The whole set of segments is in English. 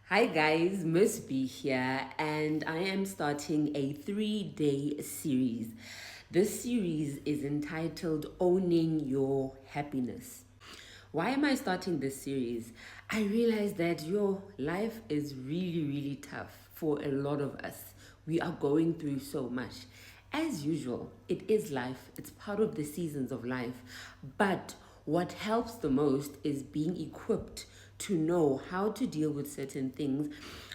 Hi guys, Miss B here, and I am starting a 3-day series. This series is entitled Owning Your Happiness. Why am I starting this series? I realize that your life is really tough for a lot of us. We are going through so much. As usual, it is life, it's part of the seasons of life. But what helps the most is being equipped to know how to deal with certain things.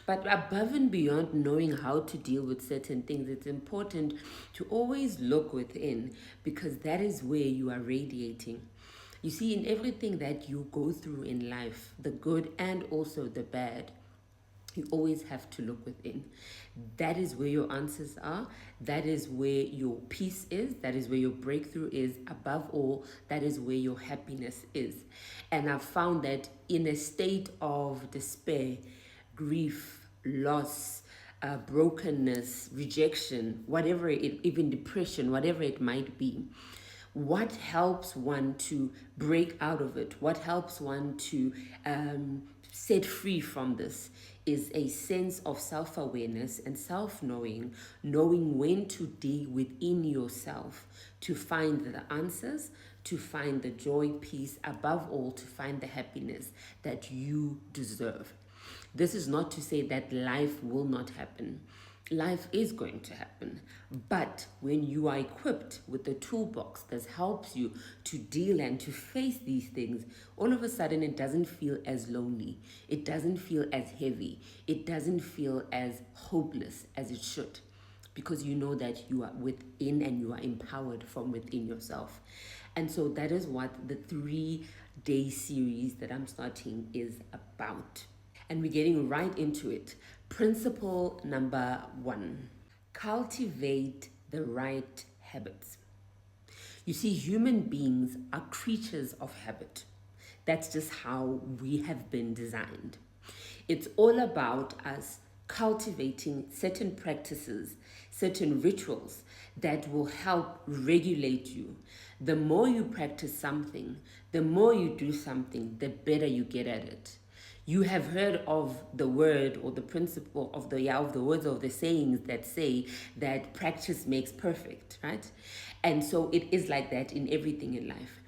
But above and beyond knowing how to deal with certain things, it's important to always look within because that is where you are radiating. You see, in everything that you go through in life, the good and also the bad, you always have to look within. That is where your answers are. That is where your peace is. That is where your breakthrough is. Above all, that is where your happiness is. And I've found that in a state of despair, grief, loss, brokenness, rejection, whatever it, even depression, whatever it might be, what helps one to break out of it, what helps one to set free from this is a sense of self-awareness and self-knowing, knowing when to dig within yourself to find the answers, to find the joy, peace, above all, to find the happiness that you deserve. This is not to say that life will not happen. Life is going to happen. But when you are equipped with the toolbox that helps you to deal and to face these things, all of a sudden it doesn't feel as lonely. It doesn't feel as heavy. It doesn't feel as hopeless as it should because you know that you are within and you are empowered from within yourself. And so that is what the 3-day series that I'm starting is about. And we're getting right into it. Principle number 1, cultivate the right habits. You see, human beings are creatures of habit. That's just how we have been designed. It's all about us cultivating certain practices, certain rituals that will help regulate you. The more you practice something, the more you do something, the better you get at it. You have heard of the word or the principle of the words of the sayings that say that practice makes perfect, right? And so it is like that in everything in life.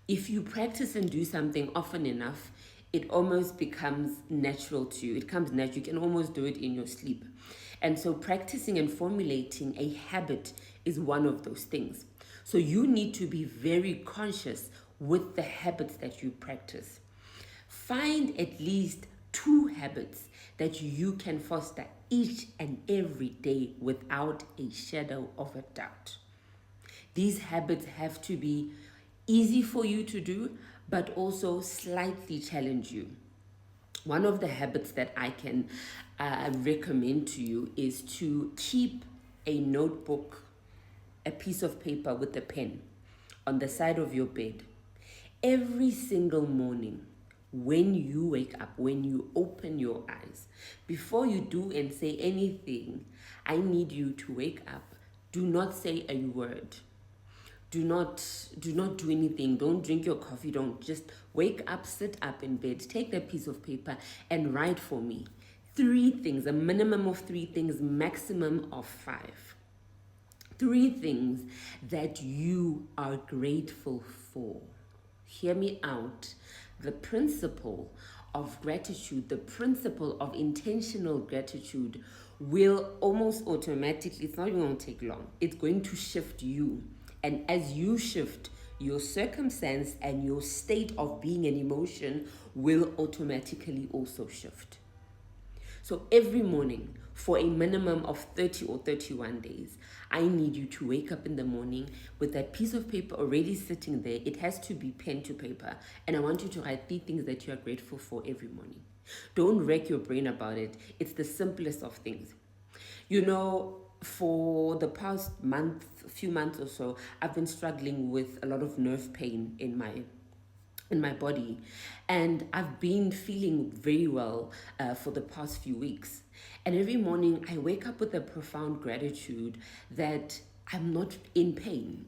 If you practice and do something often enough, it almost becomes natural to you. It comes natural. You can almost do it in your sleep. And so practicing and formulating a habit is one of those things. So you need to be very conscious with the habits that you practice. Find at least 2 habits that you can foster each and every day without a shadow of a doubt. These habits have to be easy for you to do, but also slightly challenge you. One of the habits that I can recommend to you is to keep a notebook, a piece of paper with a pen on the side of your bed. Every single morning, when you wake up, when you open your eyes, before you do and say anything, I need you to wake up. Do not say a word. Do not do anything. Don't drink your coffee. Don't, just wake up, sit up in bed, take that piece of paper and write for me 3 things, a minimum of 3 things, maximum of 5. 3 things that you are grateful for. Hear me out. The principle of gratitude, the principle of intentional gratitude will almost automatically, it's not even going to take long, it's going to shift you. And as you shift, your circumstance and your state of being and emotion will automatically also shift. So every morning, for a minimum of 30 or 31 days, I need you to wake up in the morning with that piece of paper already sitting there. It has to be pen to paper. And I want you to write 3 things that you are grateful for every morning. Don't wreck your brain about it. It's the simplest of things. You know, for the past few months or so, I've been struggling with a lot of nerve pain in my body, and I've been feeling very well for the past few weeks. And every morning I wake up with a profound gratitude that I'm not in pain.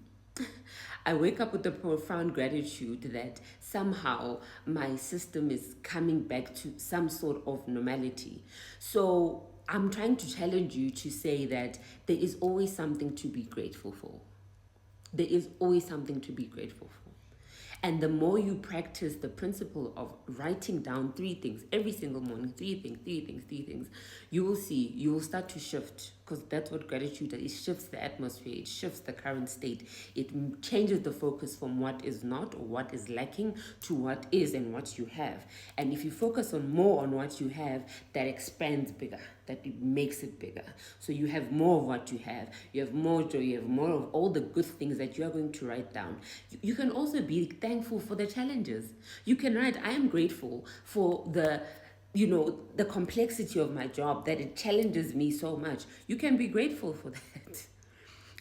I wake up with a profound gratitude that somehow my system is coming back to some sort of normality. So I'm trying to challenge you to say that there is always something to be grateful for. There is always something to be grateful for. And the more you practice the principle of writing down three things every single morning, three things, you will see, you will start to shift, because that's what gratitude does. It shifts the atmosphere, it shifts the current state, it changes the focus from what is not or what is lacking to what is and what you have. And if you focus on more on what you have, that expands bigger, that it makes it bigger. So you have more of what you have more joy, you have more of all the good things that you are going to write down. You can also be thankful for the challenges. You can write, I am grateful for the complexity of my job, that it challenges me so much. You can be grateful for that.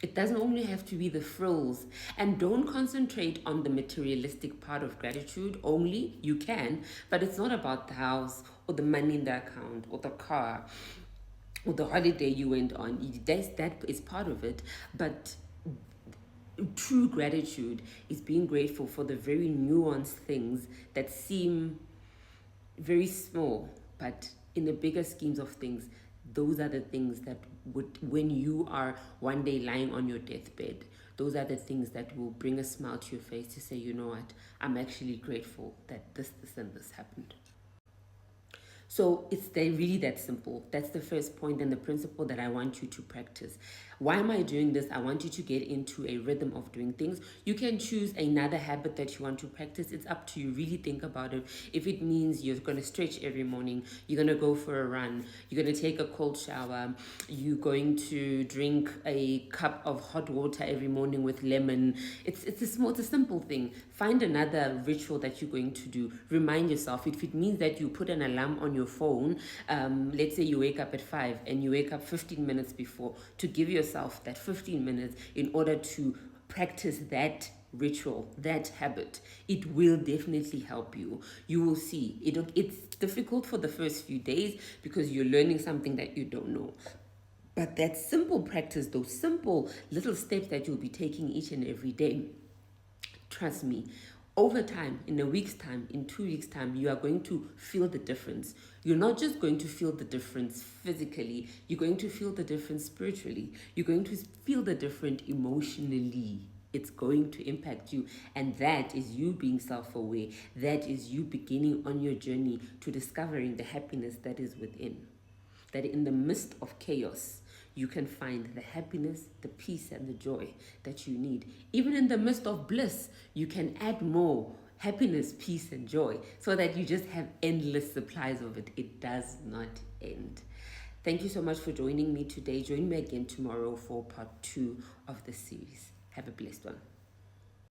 It doesn't only have to be the frills. And don't concentrate on the materialistic part of gratitude only. You can, but it's not about the house or the money in the account or the car or the holiday you went on. That is part of it. But true gratitude is being grateful for the very nuanced things that seem very small, but in the bigger schemes of things, those are the things that would, when you are one day lying on your deathbed, those are the things that will bring a smile to your face to say, you know what, I'm actually grateful that this, and this happened. So it's really that simple. That's the first point and the principle that I want you to practice. Why am I doing this? I want you to get into a rhythm of doing things. You can choose another habit that you want to practice. It's up to you. Really think about it. If it means you're going to stretch every morning, you're going to go for a run, you're going to take a cold shower, you're going to drink a cup of hot water every morning with lemon. It's a simple thing. Find another ritual that you're going to do. Remind yourself. If it means that you put an alarm on your phone, let's say you wake up at 5 and you wake up 15 minutes before, to give yourself that 15 minutes in order to practice that ritual, that habit. It will definitely help you. You will see it's difficult for the first few days because you're learning something that you don't know. But that simple practice, those simple little steps that you'll be taking each and every day, trust me, over time, in a week's time, in 2 weeks' time, you are going to feel the difference. You're not just going to feel the difference physically, you're going to feel the difference spiritually. You're going to feel the difference emotionally. It's going to impact you. And that is you being self-aware. That is you beginning on your journey to discovering the happiness that is within. That in the midst of chaos, you can find the happiness, the peace, and the joy that you need. Even in the midst of bliss, you can add more happiness, peace, and joy so that you just have endless supplies of it. It does not end. Thank you so much for joining me today. Join me again tomorrow for part 2 of the series. Have a blessed one.